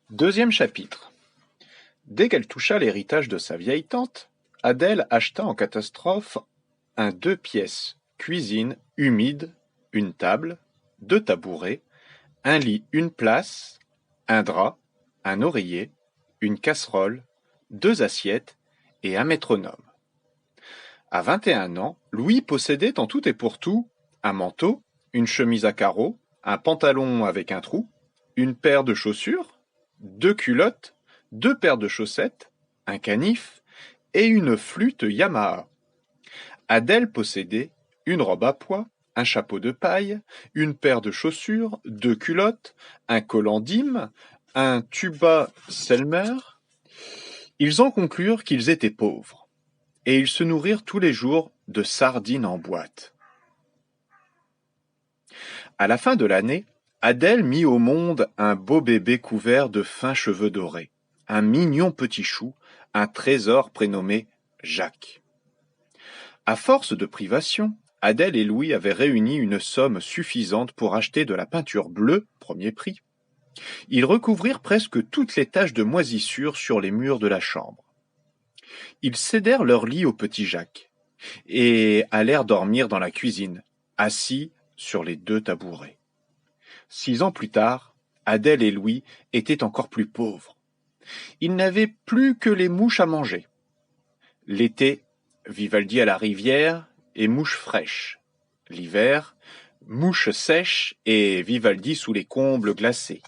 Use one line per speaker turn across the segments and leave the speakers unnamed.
Deuxième chapitre. Dès qu'elle toucha l'héritage de sa vieille tante, Adèle acheta en catastrophe un 2 pièces, cuisine humide, une table, 2 tabourets, un lit une place, un drap, un oreiller, une casserole, 2 assiettes et un métronome. À 21 ans, Louis possédait en tout et pour tout un manteau, une chemise à carreaux, un pantalon avec un trou, une paire de chaussures, 2 culottes, 2 paires de chaussettes, un canif et une flûte Yamaha. Adèle possédait une robe à pois, un chapeau de paille, une paire de chaussures, 2 culottes, un collant d'hymne, un tuba Selmer. Ils en conclurent qu'ils étaient pauvres, et ils se nourrirent tous les jours de sardines en boîte. À la fin de l'année, Adèle mit au monde un beau bébé couvert de fins cheveux dorés, un mignon petit chou, un trésor prénommé Jacques. À force de privations, Adèle et Louis avaient réuni une somme suffisante pour acheter de la peinture bleue, premier prix. Ils recouvrirent presque toutes les taches de moisissure sur les murs de la chambre. Ils cédèrent leur lit au petit Jacques et allèrent dormir dans la cuisine, assis sur les 2 tabourets. 6 ans plus tard, Adèle et Louis étaient encore plus pauvres. Ils n'avaient plus que les mouches à manger. L'été, Vivaldi à la rivière et mouches fraîches. L'hiver, mouches sèches et Vivaldi sous les combles glacés.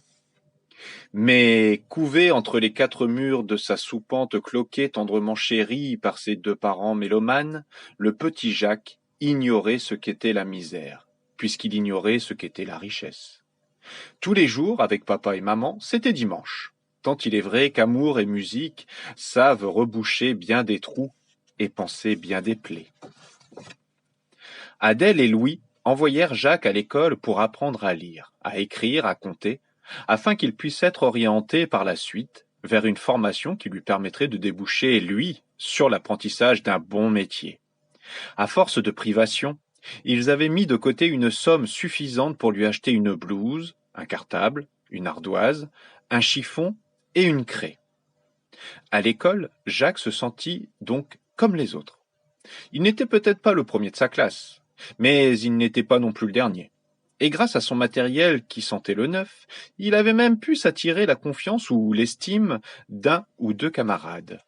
Mais couvé entre les 4 murs de sa soupente cloquée tendrement chérie par ses 2 parents mélomanes, le petit Jacques ignorait ce qu'était la misère, puisqu'il ignorait ce qu'était la richesse. Tous les jours, avec papa et maman, c'était dimanche, tant il est vrai qu'amour et musique savent reboucher bien des trous et panser bien des plaies. Adèle et Louis envoyèrent Jacques à l'école pour apprendre à lire, à écrire, à compter, afin qu'il puisse être orienté par la suite vers une formation qui lui permettrait de déboucher, lui, sur l'apprentissage d'un bon métier. À force de privations, ils avaient mis de côté une somme suffisante pour lui acheter une blouse, un cartable, une ardoise, un chiffon et une craie. À l'école, Jacques se sentit donc comme les autres. Il n'était peut-être pas le premier de sa classe, mais il n'était pas non plus le dernier. Et grâce à son matériel qui sentait le neuf, il avait même pu s'attirer la confiance ou l'estime d'un ou 2 camarades.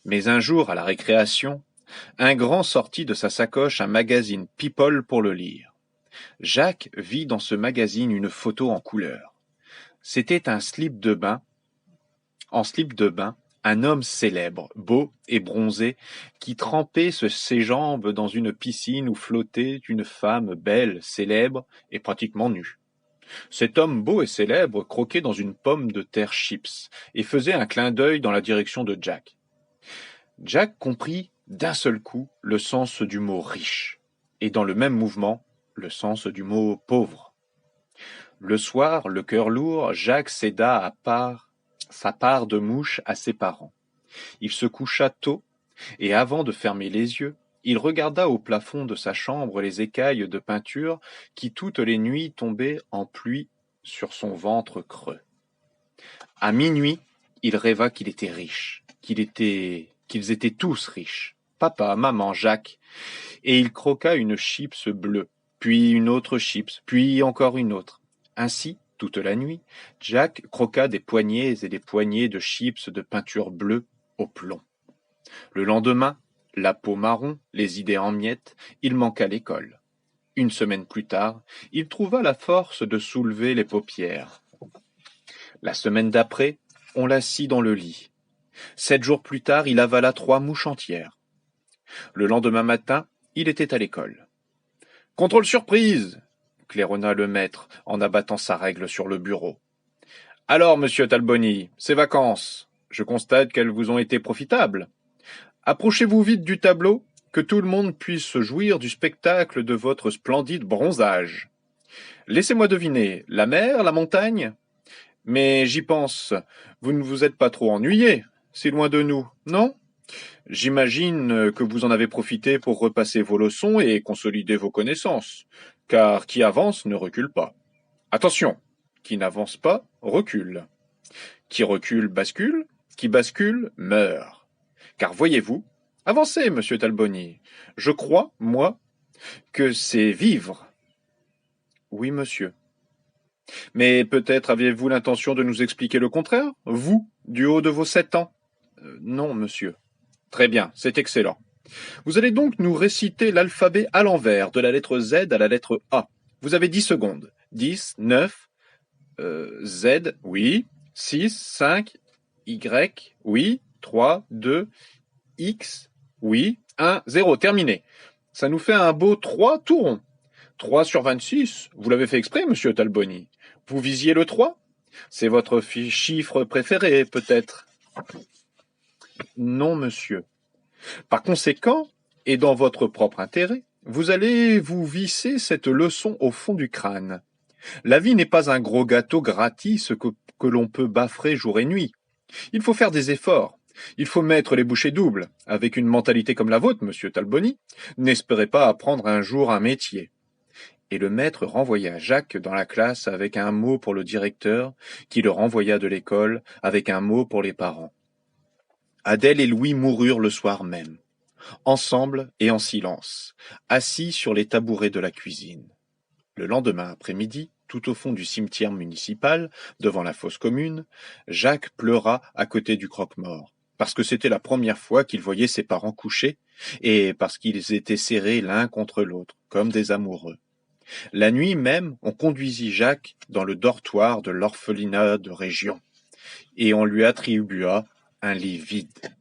Mais un jour, à la récréation, un grand sortit de sa sacoche un magazine People pour le lire. Jacques vit dans ce magazine une photo en couleur. C'était en slip de bain, un homme célèbre, beau et bronzé, qui trempait ses jambes dans une piscine où flottait une femme belle, célèbre et pratiquement nue. Cet homme beau et célèbre croquait dans une pomme de terre chips et faisait un clin d'œil dans la direction de Jack. Jack comprit d'un seul coup le sens du mot riche, et dans le même mouvement, le sens du mot pauvre. Le soir, le cœur lourd, Jacques céda sa part de mouche à ses parents. Il se coucha tôt, et avant de fermer les yeux, il regarda au plafond de sa chambre les écailles de peinture qui toutes les nuits tombaient en pluie sur son ventre creux. À minuit, il rêva qu'il était riche, qu'ils étaient tous riches, papa, maman, Jacques, et il croqua une chips bleue, puis une autre chips, puis encore une autre. Ainsi, toute la nuit, Jacques croqua des poignées et des poignées de chips de peinture bleue au plomb. Le lendemain, la peau marron, les idées en miettes, il manqua l'école. Une semaine plus tard, il trouva la force de soulever les paupières. La semaine d'après, on l'assit dans le lit. 7 jours plus tard, il avala 3 mouches entières. Le lendemain matin, il était à l'école. « Contrôle surprise !» claironna le maître en abattant sa règle sur le bureau. « Alors, monsieur Talboni, ces vacances, je constate qu'elles vous ont été profitables. Approchez-vous vite du tableau, que tout le monde puisse jouir du spectacle de votre splendide bronzage. Laissez-moi deviner, la mer, la montagne ? Mais j'y pense, vous ne vous êtes pas trop ennuyé, si loin de nous, non ? J'imagine que vous en avez profité pour repasser vos leçons et consolider vos connaissances, car qui avance ne recule pas. Attention, qui n'avance pas recule. Qui recule bascule, qui bascule meurt. Car voyez-vous, avancez, monsieur Talboni, je crois, moi, que c'est vivre. Oui, monsieur. Mais peut-être aviez-vous l'intention de nous expliquer le contraire, vous, du haut de vos 7 ans? Non, monsieur. Très bien, c'est excellent. Vous allez donc nous réciter l'alphabet à l'envers, de la lettre Z à la lettre A. Vous avez 10 secondes. 10, 9, Z, oui. 6, 5, Y, oui. 3, 2, X, oui. 1, 0, terminé. Ça nous fait un beau 3 tout rond. 3 sur 26, vous l'avez fait exprès, monsieur Talboni. Vous visiez le 3? C'est votre chiffre préféré, peut-être? Non, monsieur. Par conséquent, et dans votre propre intérêt, vous allez vous visser cette leçon au fond du crâne. La vie n'est pas un gros gâteau gratis que l'on peut bâfrer jour et nuit. Il faut faire des efforts. Il faut mettre les bouchées doubles. Avec une mentalité comme la vôtre, monsieur Talboni, n'espérez pas apprendre un jour un métier. Et le maître renvoya Jacques dans la classe avec un mot pour le directeur, qui le renvoya de l'école avec un mot pour les parents. Adèle et Louis moururent le soir même, ensemble et en silence, assis sur les tabourets de la cuisine. Le lendemain après-midi, tout au fond du cimetière municipal, devant la fosse commune, Jacques pleura à côté du croque-mort, parce que c'était la première fois qu'il voyait ses parents couchés, et parce qu'ils étaient serrés l'un contre l'autre, comme des amoureux. La nuit même, on conduisit Jacques dans le dortoir de l'orphelinat de région, et on lui attribua un lit vide.